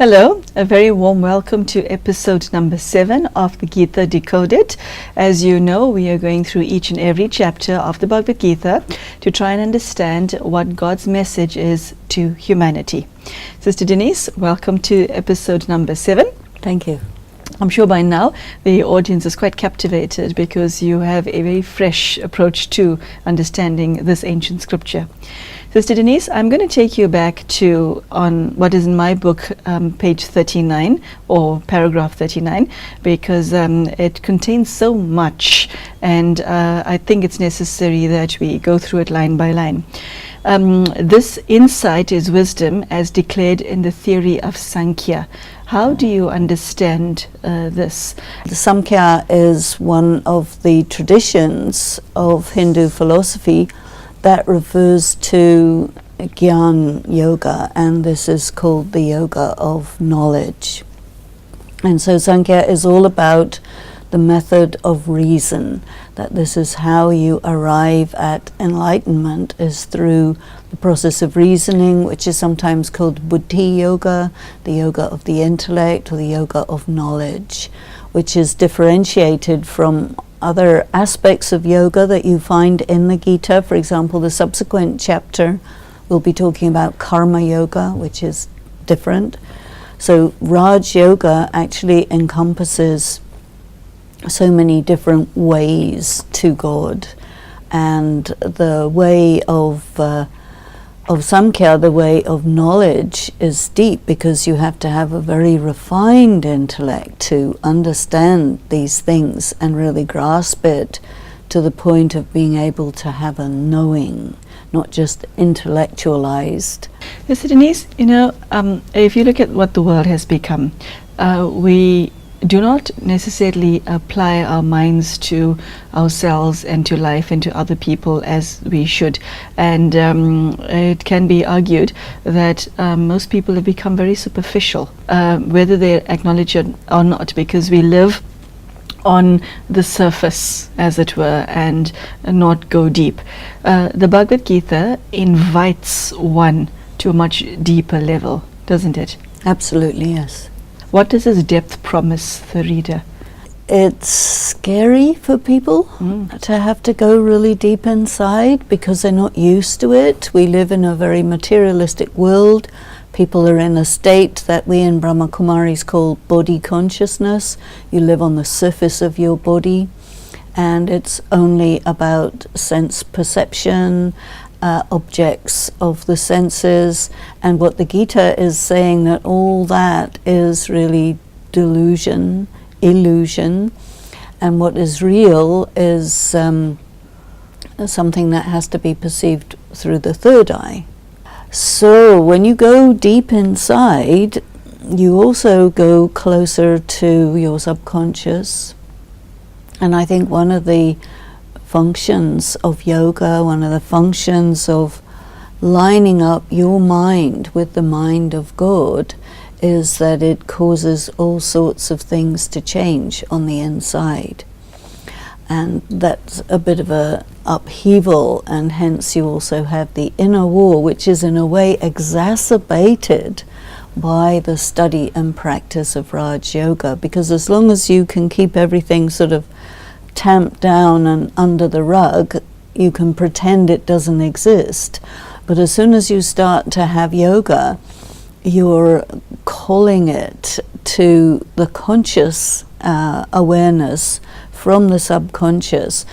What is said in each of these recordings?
Hello, a very warm welcome to episode number 7 of the Gita Decoded. As you know, we are going through each and every chapter of the Bhagavad Gita to try and understand what God's message is to humanity. Sister Denise, welcome to episode number 7. Thank you. I'm sure by now the audience is quite captivated because you have a very fresh approach to understanding this ancient scripture. Sister Denise, I'm going to take you back to on what is in my book, page 39 or paragraph 39, because it contains so much, and I think it's necessary that we go through it line by line. This insight is wisdom as declared in the theory of Samkhya. How do you understand this? The Samkhya is one of the traditions of Hindu philosophy that refers to Gyan Yoga, and this is called the yoga of knowledge. And so Samkhya is all about the method of reason, that this is how you arrive at enlightenment, is through the process of reasoning, which is sometimes called buddhi yoga, the yoga of the intellect, or the yoga of knowledge, which is differentiated from other aspects of yoga that you find in the Gita. For example, the subsequent chapter will be talking about karma yoga, which is different. So Raj Yoga actually encompasses so many different ways to God, and the way of Samkhya, the way of knowledge, is deep because you have to have a very refined intellect to understand these things and really grasp it to the point of being able to have a knowing, not just intellectualized. Sister Denise, if you look at what the world has become, we do not necessarily apply our minds to ourselves and to life and to other people as we should. And it can be argued that most people have become very superficial, whether they acknowledge it or not, because we live on the surface, as it were, and not go deep. The Bhagavad Gita invites one to a much deeper level, doesn't it? Absolutely, yes. What does this depth promise the reader? It's scary for people to have to go really deep inside because they're not used to it. We live in a very materialistic world. People are in a state that we in Brahma Kumaris call body consciousness. You live on the surface of your body, and it's only about sense perception, objects of the senses, and what the Gita is saying, that all that is really delusion, illusion, and what is real is something that has to be perceived through the third eye. So when you go deep inside, you also go closer to your subconscious, and I think one of the functions of yoga, one of the functions of lining up your mind with the mind of God, is that it causes all sorts of things to change on the inside. And that's a bit of a upheaval, and hence you also have the inner war, which is in a way exacerbated by the study and practice of Raj Yoga, because as long as you can keep everything sort of tamped down and under the rug, you can pretend it doesn't exist. But as soon as you start to have yoga, you're calling it to the conscious awareness from the subconscious,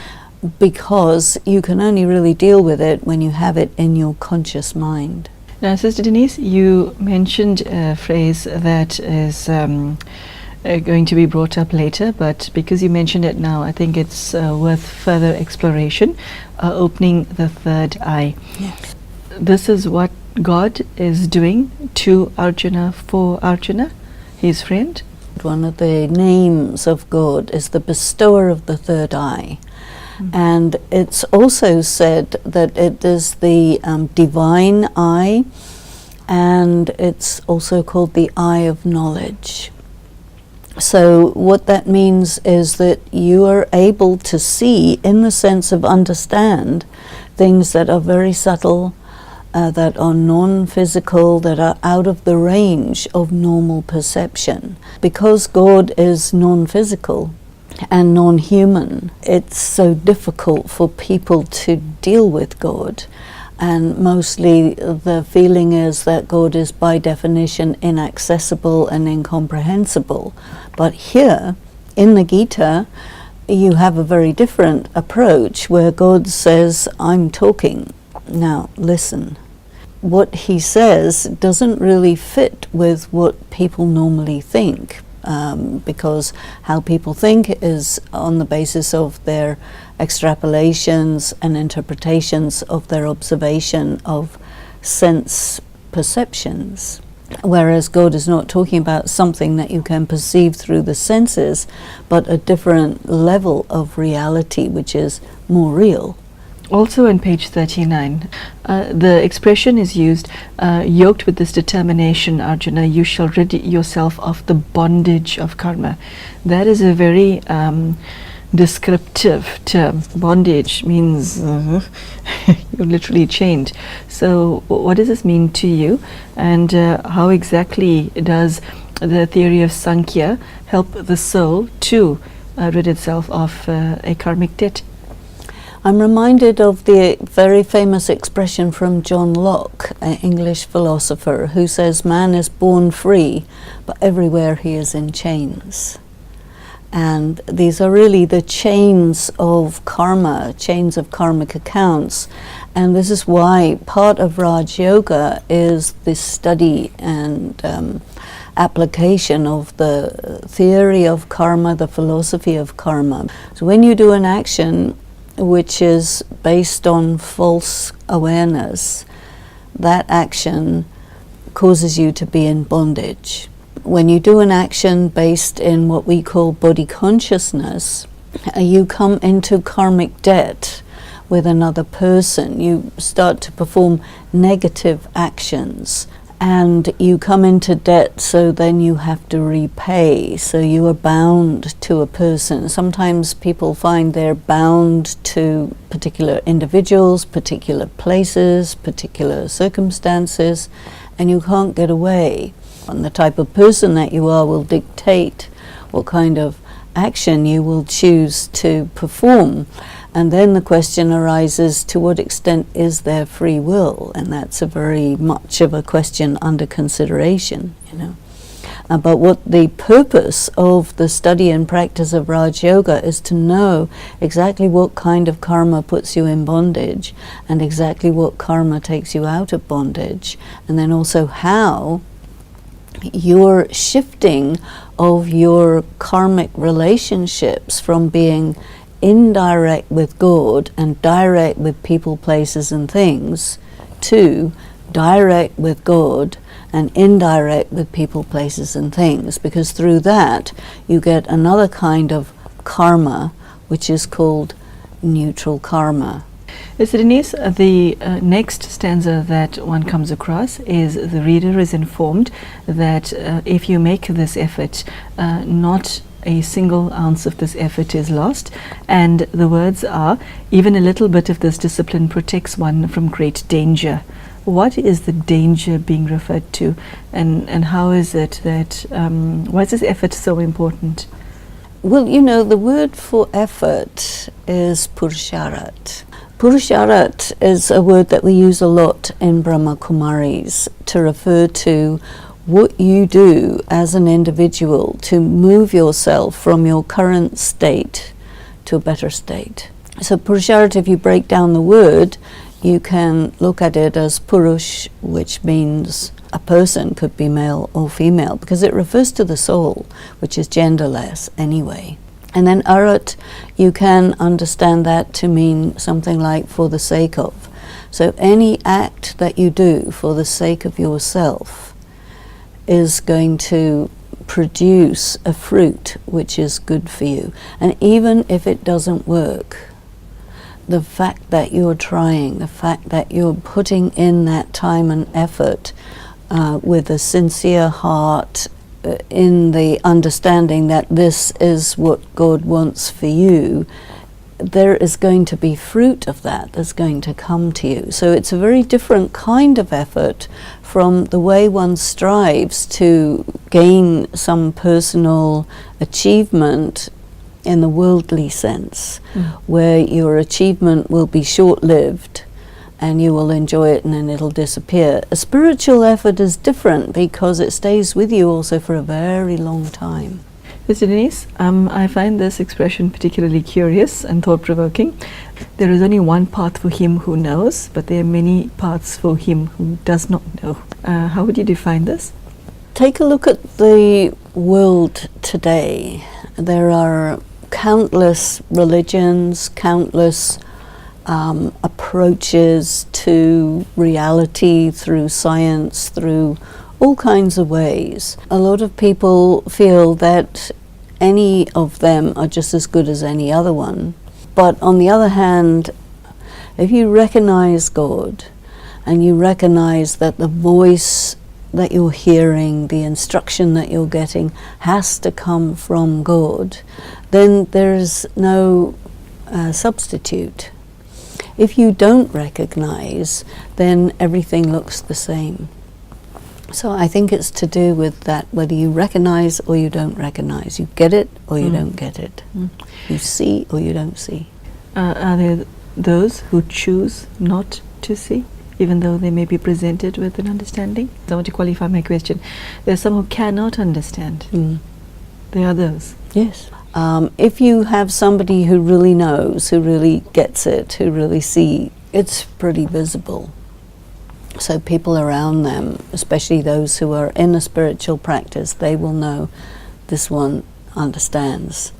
because you can only really deal with it when you have it in your conscious mind. Now, Sister Denise, you mentioned a phrase that is going to be brought up later, but because you mentioned it now, I think it's worth further exploration, opening the third eye. Yes. This is what God is doing to Arjuna, for Arjuna, his friend. One of the names of God is the bestower of the third eye. And it's also said that it is the divine eye, and it's also called the eye of knowledge. So what that means is that you are able to see, in the sense of understand, things that are very subtle, that are non-physical, that are out of the range of normal perception. Because God is non-physical and non-human, it's so difficult for people to deal with God. And mostly the feeling is that God is by definition inaccessible and incomprehensible. But here in the Gita, you have a very different approach where God says, I'm talking, now listen. What he says doesn't really fit with what people normally think, because how people think is on the basis of their extrapolations and interpretations of their observation of sense perceptions. Whereas God is not talking about something that you can perceive through the senses, but a different level of reality which is more real. Also on page 39, the expression is used, yoked with this determination, Arjuna, you shall rid yourself of the bondage of karma. That is a very descriptive term. Bondage means you're literally chained. So what does this mean to you, and how exactly does the theory of Samkhya help the soul to rid itself of a karmic debt? I'm reminded of the very famous expression from John Locke, an English philosopher, who says man is born free, but everywhere he is in chains. And these are really the chains of karma, chains of karmic accounts. And this is why part of Raj Yoga is the study and application of the theory of karma, the philosophy of karma. So when you do an action which is based on false awareness, that action causes you to be in bondage. When you do an action based in what we call body consciousness, you come into karmic debt with another person. You start to perform negative actions and you come into debt, so then you have to repay. So you are bound to a person. Sometimes people find they're bound to particular individuals, particular places, particular circumstances, and you can't get away. And the type of person that you are will dictate what kind of action you will choose to perform. And then the question arises, to what extent is there free will? And that's a very much of a question under consideration, you know. But what the purpose of the study and practice of Raj Yoga is to know exactly what kind of karma puts you in bondage and exactly what karma takes you out of bondage, and then also how your shifting of your karmic relationships from being indirect with God and direct with people, places and things to direct with God and indirect with people, places and things, because through that you get another kind of karma which is called neutral karma. Yes, Denise, the next stanza that one comes across is the reader is informed that if you make this effort, not a single ounce of this effort is lost, and the words are, even a little bit of this discipline protects one from great danger. What is the danger being referred to, and how is it that, why is this effort so important? Well, you know, the word for effort is purusharat. Purusharat is a word that we use a lot in Brahma Kumaris to refer to what you do as an individual to move yourself from your current state to a better state. So Purusharat, if you break down the word, you can look at it as Purush, which means a person, could be male or female, because it refers to the soul, which is genderless anyway. And then Arat, you can understand that to mean something like for the sake of. So any act that you do for the sake of yourself is going to produce a fruit which is good for you. And even if it doesn't work, the fact that you're trying, the fact that you're putting in that time and effort with a sincere heart, in the understanding that this is what God wants for you, there is going to be fruit of that that's going to come to you. So it's a very different kind of effort from the way one strives to gain some personal achievement in the worldly sense, where your achievement will be short-lived and you will enjoy it and then it'll disappear. A spiritual effort is different because it stays with you also for a very long time. Mr. Denise, I find this expression particularly curious and thought-provoking. There is only one path for him who knows, but there are many paths for him who does not know. How would you define this? Take a look at the world today. There are countless religions, countless approaches to reality through science, through all kinds of ways. A lot of people feel that any of them are just as good as any other one. But on the other hand, if you recognize God and you recognize that the voice that you're hearing, the instruction that you're getting has to come from God, then there's no substitute. If you don't recognize, then everything looks the same. So I think it's to do with that, whether you recognize or you don't recognize. You get it or you don't get it. You see or you don't see. Are there those who choose not to see, even though they may be presented with an understanding? I want to qualify my question. There are some who cannot understand. There are those. Yes. If you have somebody who really knows, who really gets it, who really sees, it's pretty visible. So people around them, especially those who are in a spiritual practice, they will know this one understands.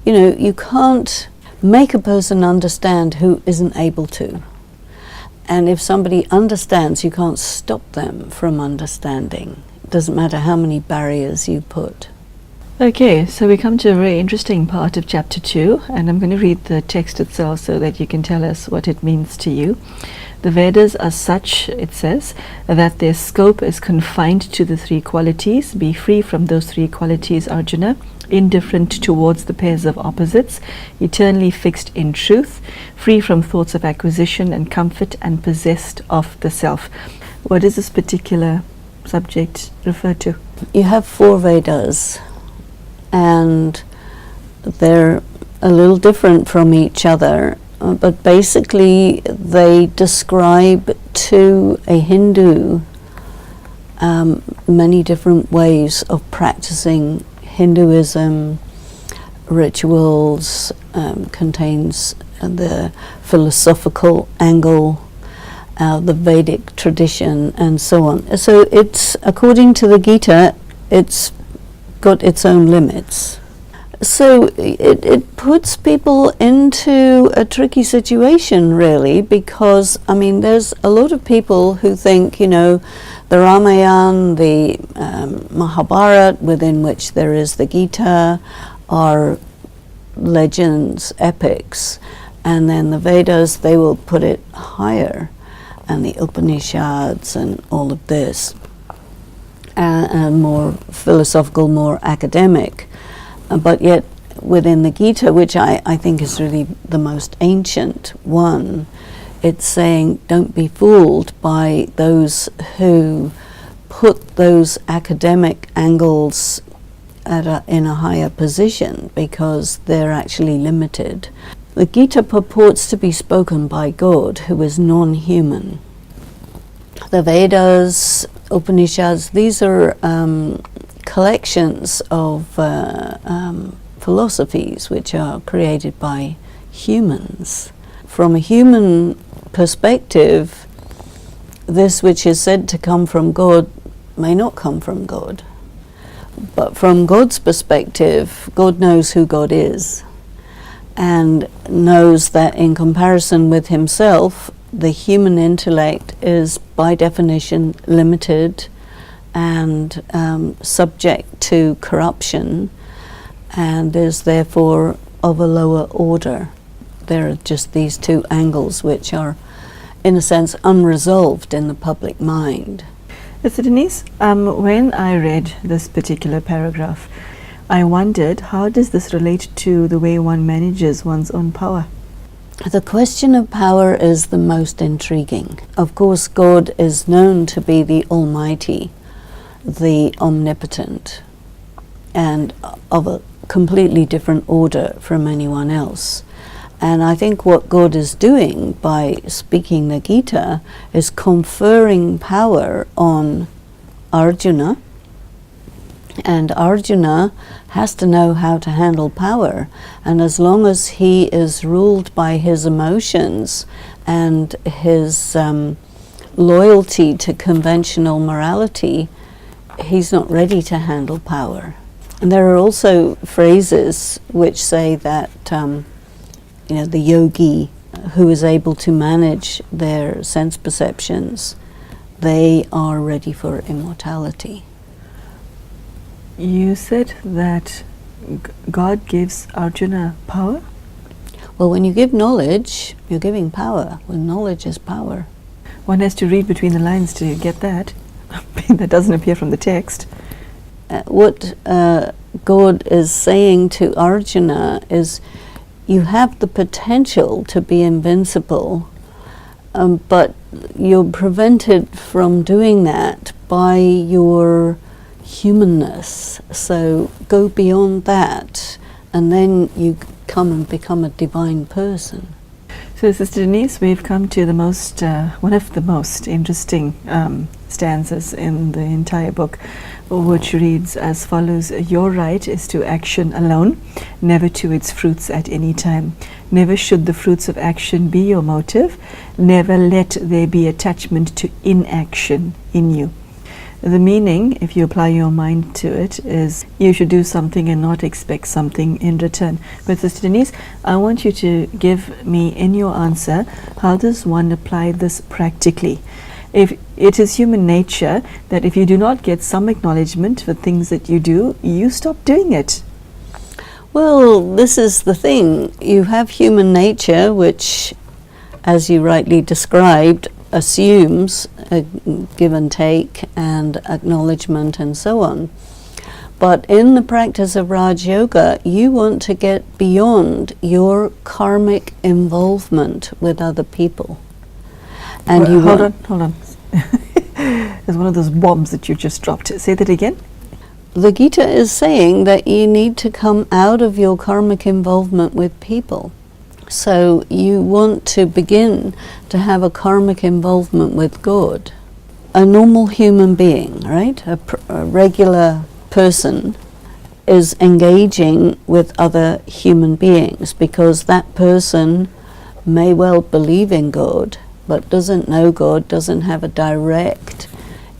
You know, you can't make a person understand who isn't able to. And if somebody understands, you can't stop them from understanding. It doesn't matter how many barriers you put. Okay, so we come to a very interesting part of chapter 2, and I'm going to read the text itself so that you can tell us what it means to you. The Vedas are such, it says, that their scope is confined to the 3 qualities. Be free from those 3 qualities, Arjuna, indifferent towards the pairs of opposites, eternally fixed in truth, free from thoughts of acquisition and comfort, and possessed of the self. What does this particular subject refer to? You have 4 Vedas, and they're a little different from each other. But basically they describe to a Hindu many different ways of practicing Hinduism. Rituals, contains the philosophical angle, the Vedic tradition, and so on. So it's, according to the Gita, it's got its own limits. So it puts people into a tricky situation, really, because, I mean, there's a lot of people who think, you know, the Ramayana, the Mahabharata, within which there is the Gita, are legends, epics, and then the Vedas, they will put it higher, and the Upanishads and all of this, and more philosophical, more academic. But yet within the Gita, which I think is really the most ancient one, it's saying don't be fooled by those who put those academic angles in a higher position, because they're actually limited. The Gita purports to be spoken by God, who is non-human. The Vedas, Upanishads, these are collections of philosophies which are created by humans. From a human perspective, this which is said to come from God may not come from God. But from God's perspective, God knows who God is, and knows that in comparison with himself, the human intellect is by definition limited and subject to corruption, and is therefore of a lower order. There are just these 2 angles which are, in a sense, unresolved in the public mind. Mr. Denise, when I read this particular paragraph, I wondered, how does this relate to the way one manages one's own power? The question of power is the most intriguing. Of course, God is known to be the Almighty, the Omnipotent, and of a completely different order from anyone else. And I think what God is doing by speaking the Gita is conferring power on Arjuna, and Arjuna has to know how to handle power. And as long as he is ruled by his emotions and his loyalty to conventional morality, he's not ready to handle power. And there are also phrases which say that the yogi who is able to manage their sense perceptions, they are ready for immortality. You said that God gives Arjuna power? Well, when you give knowledge, you're giving power. Well, knowledge is power. One has to read between the lines to get that. That doesn't appear from the text. What God is saying to Arjuna is, you have the potential to be invincible, but you're prevented from doing that by your humanness. So go beyond that, and then you come and become a divine person. So, Sister Denise, we've come to the most, one of the most interesting stanzas in the entire book, which reads as follows: "Your right is to action alone, never to its fruits at any time. Never should the fruits of action be your motive. Never let there be attachment to inaction in you." The meaning, if you apply your mind to it, is you should do something and not expect something in return. But Sister Denise, I want you to give me in your answer, how does one apply this practically? If it is human nature that if you do not get some acknowledgement for things that you do, you stop doing it. Well, this is the thing. You have human nature, which, as you rightly described, assumes a give and take and acknowledgement and so on. But in the practice of Raj Yoga, you want to get beyond your karmic involvement with other people. And well, hold on. There's one of those bombs that you just dropped. Say that again. The Gita is saying that you need to come out of your karmic involvement with people. So you want to begin to have a karmic involvement with God. A normal human being, right? A regular person is engaging with other human beings because that person may well believe in God, but doesn't know God, doesn't have a direct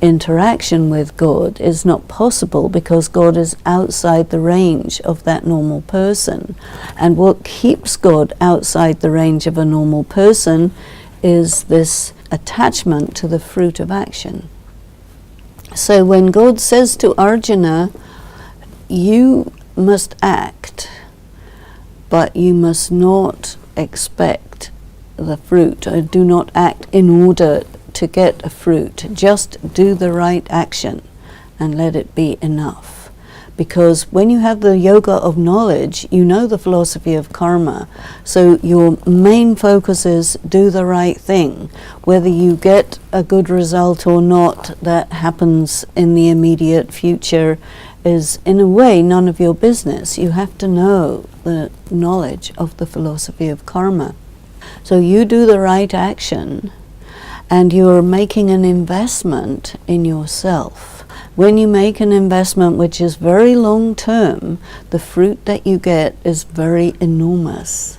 interaction with God. Is not possible because God is outside the range of that normal person. And what keeps God outside the range of a normal person is this attachment to the fruit of action. So when God says to Arjuna, you must act, but you must not expect the fruit, or do not act in order to get a fruit. Just do the right action and let it be enough. Because when you have the yoga of knowledge, you know the philosophy of karma. So your main focus is do the right thing. Whether you get a good result or not, that happens in the immediate future, is in a way none of your business. You have to know the knowledge of the philosophy of karma. So you do the right action, and you're making an investment in yourself. When you make an investment which is very long term, the fruit that you get is very enormous.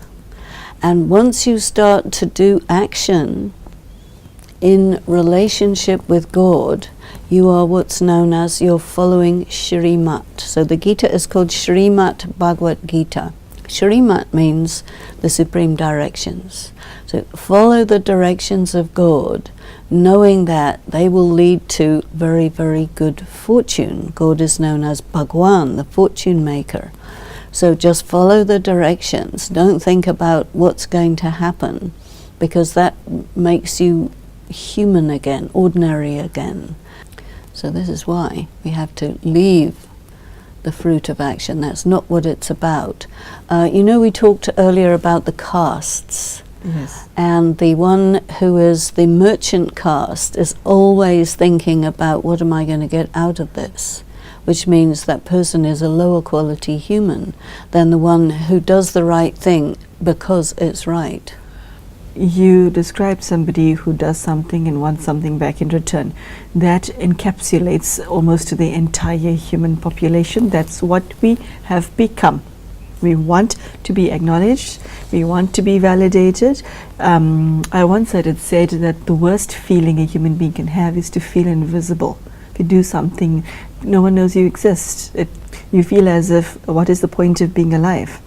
And once you start to do action in relationship with God, you are what's known as you're following Shrimat. So the Gita is called Shrimat Bhagavad Gita. Shrimat means the supreme directions. So follow the directions of God, knowing that they will lead to very, very good fortune. God is known as Bhagwan, the fortune maker. So just follow the directions. Don't think about what's going to happen, because that makes you human again, ordinary again. So this is why we have to leave the fruit of action. That's not what it's about. We talked earlier about the castes. Yes. And the one who is the merchant caste is always thinking about, what am I going to get out of this? Which means that person is a lower quality human than the one who does the right thing because it's right. You described somebody who does something and wants something back in return. That encapsulates almost the entire human population. That's what we have become. We want to be acknowledged. We want to be validated. I once heard it said that the worst feeling a human being can have is to feel invisible. If you do something, no one knows you exist. You feel as if, what is the point of being alive?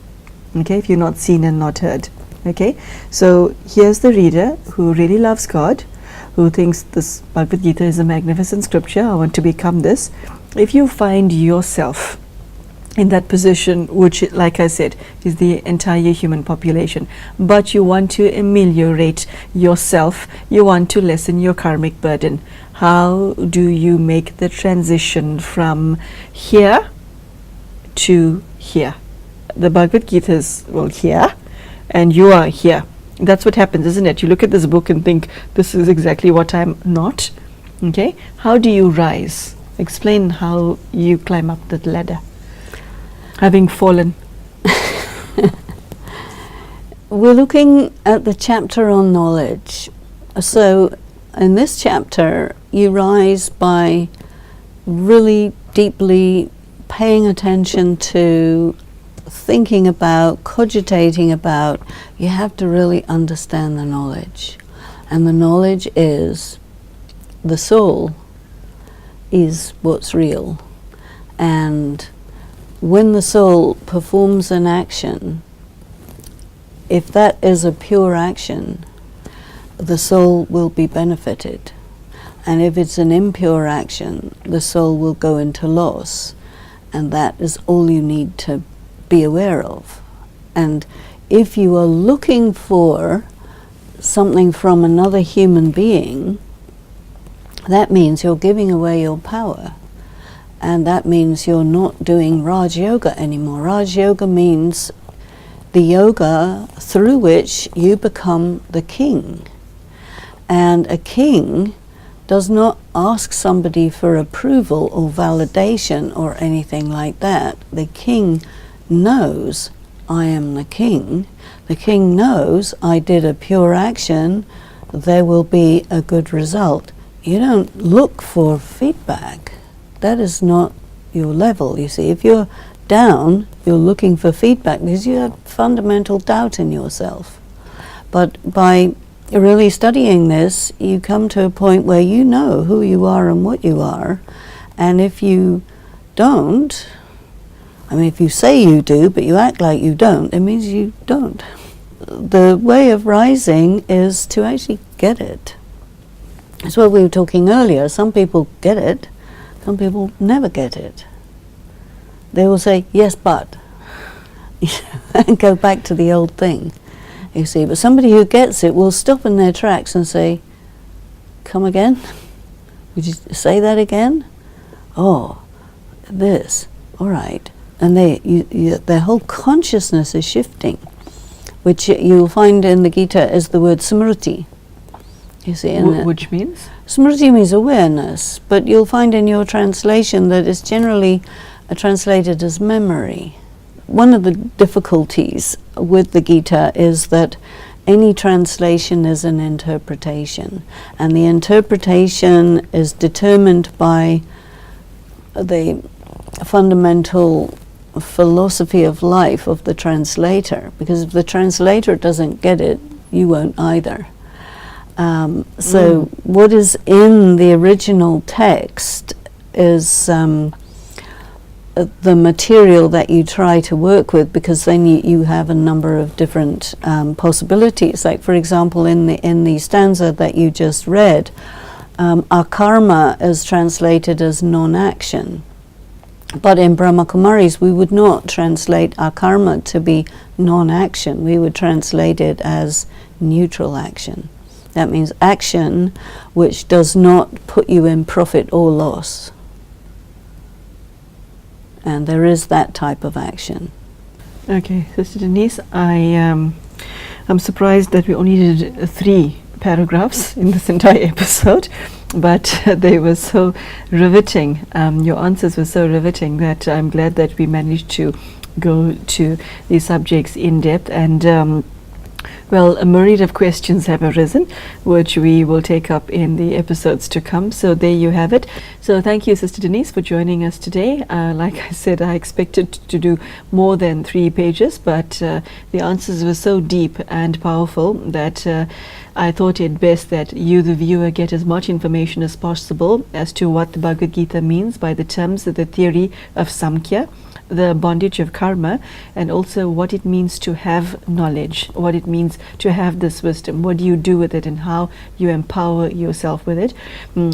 Okay, if you're not seen and not heard. Okay, so here's the reader who really loves God, who thinks this Bhagavad Gita is a magnificent scripture. I want to become this. If you find yourself in that position, which, like I said, is the entire human population, but you want to ameliorate yourself, you want to lessen your karmic burden, how do you make the transition from here to here? The Bhagavad Gita is, well, here, and you are here. That's what happens, isn't it? You look at this book and think, this is exactly what I'm not. Okay, how do you rise? Explain how you climb up that ladder, having fallen. We're looking at the chapter on knowledge. So in this chapter, you rise by really deeply paying attention to, thinking about, cogitating about. You have to really understand the knowledge. And the knowledge is the soul is what's real. And when the soul performs an action, if that is a pure action, the soul will be benefited. And if it's an impure action, the soul will go into loss. And that is all you need to be aware of. And if you are looking for something from another human being, that means you're giving away your power. And that means you're not doing Raj Yoga anymore. Raj Yoga means the yoga through which you become the king. And a king does not ask somebody for approval or validation or anything like that. The king knows, I am the king. The king knows, I did a pure action, there will be a good result. You don't look for feedback. That is not your level, you see. If you're down, you're looking for feedback because you have fundamental doubt in yourself. But by really studying this, you come to a point where you know who you are and what you are. And if you don't, I mean, if you say you do, but you act like you don't, it means you don't. The way of rising is to actually get it. That's what we were talking earlier. Some people get it, some people never get it. They will say, yes, but, and go back to the old thing, you see. But somebody who gets it will stop in their tracks and say, come again? Would you say that again? Oh, this, all right. And their whole consciousness is shifting, which you'll find in the Gita is the word smriti. You see, Which means? Smriti means awareness, but you'll find in your translation that it's generally translated as memory. One of the difficulties with the Gita is that any translation is an interpretation, and the interpretation is determined by the fundamental philosophy of life of the translator, because if the translator doesn't get it, you won't either. So what is in the original text is the material that you try to work with, because then you have a number of different possibilities. Like, for example, in the stanza that you just read, akarma is translated as non-action. But in Brahma Kumaris, we would not translate akarma to be non-action. We would translate it as neutral action. That means action which does not put you in profit or loss. And there is that type of action. Okay, Sister Denise, I I'm surprised that we only did 3 paragraphs in this entire episode, but they were so riveting. Your answers were so riveting that I'm glad that we managed to go to these subjects in depth. And well, a myriad of questions have arisen, which we will take up in the episodes to come. So there you have it. So thank you, Sister Denise, for joining us today. Like I said, I expected to do more than 3 pages, but the answers were so deep and powerful that I thought it best that you, the viewer, get as much information as possible as to what the Bhagavad Gita means by the terms of the theory of Samkhya, the bondage of karma, and also what it means to have knowledge, what it means to have this wisdom, what do you do with it, and how you empower yourself with it.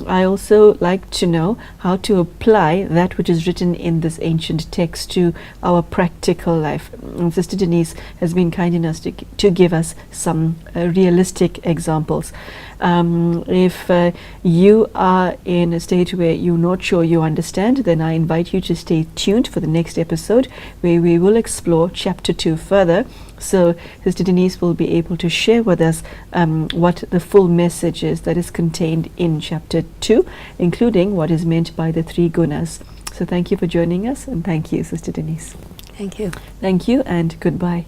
I also like to know how to apply that which is written in this ancient text to our practical life. Sister Denise has been kind enough to give us some realistic examples. If you are in a state where you're not sure you understand, then I invite you to stay tuned for the next episode, where we will explore chapter 2 further. So Sister Denise will be able to share with us what the full message is that is contained in chapter 2, including what is meant by the 3 gunas. So thank you for joining us, and thank you, Sister Denise. Thank you. Thank you, and goodbye.